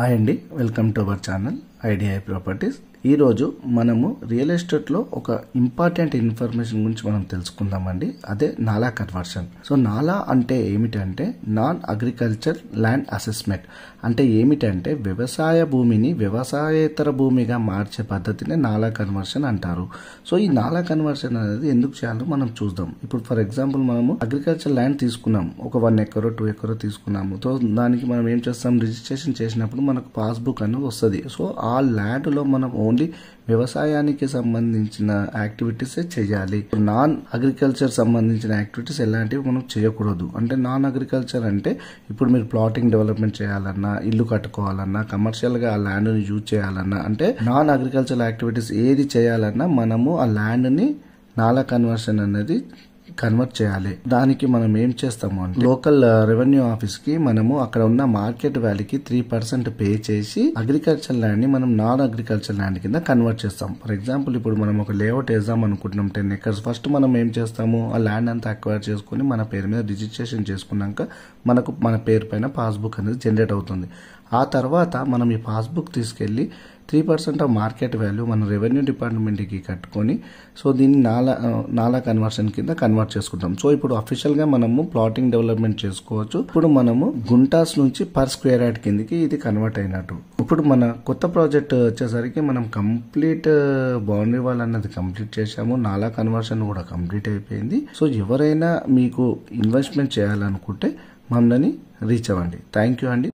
Hi అండి, welcome to our channel IDI properties. ఈరోజు మనము రియల్ ఎస్టేట్లో ఒక ఇంపార్టెంట్ ఇన్ఫర్మేషన్ గురించి మనం తెలుసుకుందామండి. అదే నాలా కన్వర్షన్. సో నాలా అంటే ఏమిటంటే నాన్ అగ్రికల్చర్ ల్యాండ్ అసెస్మెంట్. అంటే ఏమిటంటే వ్యవసాయ భూమిని వ్యవసాయేతర భూమిగా మార్చే పద్ధతిని నాలా కన్వర్షన్ అంటారు. సో ఈ నాలా కన్వర్షన్ అనేది ఎందుకు చేయాలో మనం చూద్దాం. ఇప్పుడు ఫర్ ఎగ్జాంపుల్ మనము అగ్రికల్చర్ ల్యాండ్ తీసుకున్నాం, ఒక 1 ఎకరో 2 ఎకరో తీసుకున్నాము. సో దానికి మనం ఏం చేస్తాం, రిజిస్ట్రేషన్ చేసినప్పుడు మనకు పాస్బుక్ అనేది వస్తుంది. సో ఆ ల్యాండ్లో మనం ఓన్లీ వ్యవసాయానికి సంబంధించిన యాక్టివిటీస్ చేయాలి. నాన్ అగ్రికల్చర్ సంబంధించిన యాక్టివిటీస్ ఎలాంటివి మనం చేయకూడదు. అంటే నాన్ అగ్రికల్చర్ అంటే ఇప్పుడు మీరు ప్లాటింగ్ డెవలప్మెంట్ చేయాలన్నా, ఇల్లు కట్టుకోవాలన్నా, కమర్షియల్ గా ఆ ల్యాండ్ ని యూజ్ చేయాలన్నా, అంటే నాన్ అగ్రికల్చర్ యాక్టివిటీస్ ఏది చేయాలన్నా మనము ఆ ల్యాండ్ ని నాలా కన్వర్షన్ అనేది కన్వర్ట్ చేయాలి. దానికి మనం ఏం చేస్తాము అంటే లోకల్ రెవెన్యూ ఆఫీస్ కి మనము అక్కడ ఉన్న మార్కెట్ వాల్యూకి 3% పే చేసి అగ్రికల్చర్ ల్యాండ్ ని మనం నాన్ అగ్రికల్చర్ ల్యాండ్ కింద కన్వర్ట్ చేస్తాం. ఫర్ ఎగ్జాంపుల్ ఇప్పుడు మనం ఒక లేఅవుట్ వేద్దాం అనుకుంటున్నాం 10 acres. ఫస్ట్ మనం ఏం చేస్తాము, ఆ ల్యాండ్ అంతా అక్వైర్ చేసుకుని మన పేరు మీద రిజిస్ట్రేషన్ చేసుకున్నాక మనకు మన పేరు పైన పాస్బుక్ అనేది జనరేట్ అవుతుంది. ఆ తర్వాత మనం ఈ పాస్బుక్ తీసుకెళ్లి 3% ఆఫ్ మార్కెట్ వాల్యూ మన రెవెన్యూ డిపార్ట్మెంట్కి కట్టుకొని సో దీన్ని నాలా కన్వర్షన్ కింద కన్వర్ట్ చేసుకుంటాం. సో ఇప్పుడు అఫీషియల్ గా మనము ప్లాటింగ్ డెవలప్మెంట్ చేసుకోవచ్చు. ఇప్పుడు మనము గుంటాస్ నుంచి పర్ స్క్వేర్ యార్డ్ కిందకి ఇది కన్వర్ట్ అయినట్టు. ఇప్పుడు మన కొత్త ప్రాజెక్ట్ వచ్చేసరికి మనం కంప్లీట్ బౌండరీ వాల్ అన్నది కంప్లీట్ చేసాము, నాలా కన్వర్షన్ కూడా కంప్లీట్ అయిపోయింది. సో ఎవరైనా మీకు ఇన్వెస్ట్మెంట్ చేయాలనుకుంటే మమ్మల్ని రీచ్ అవ్వండి. థ్యాంక్ యూ అండి.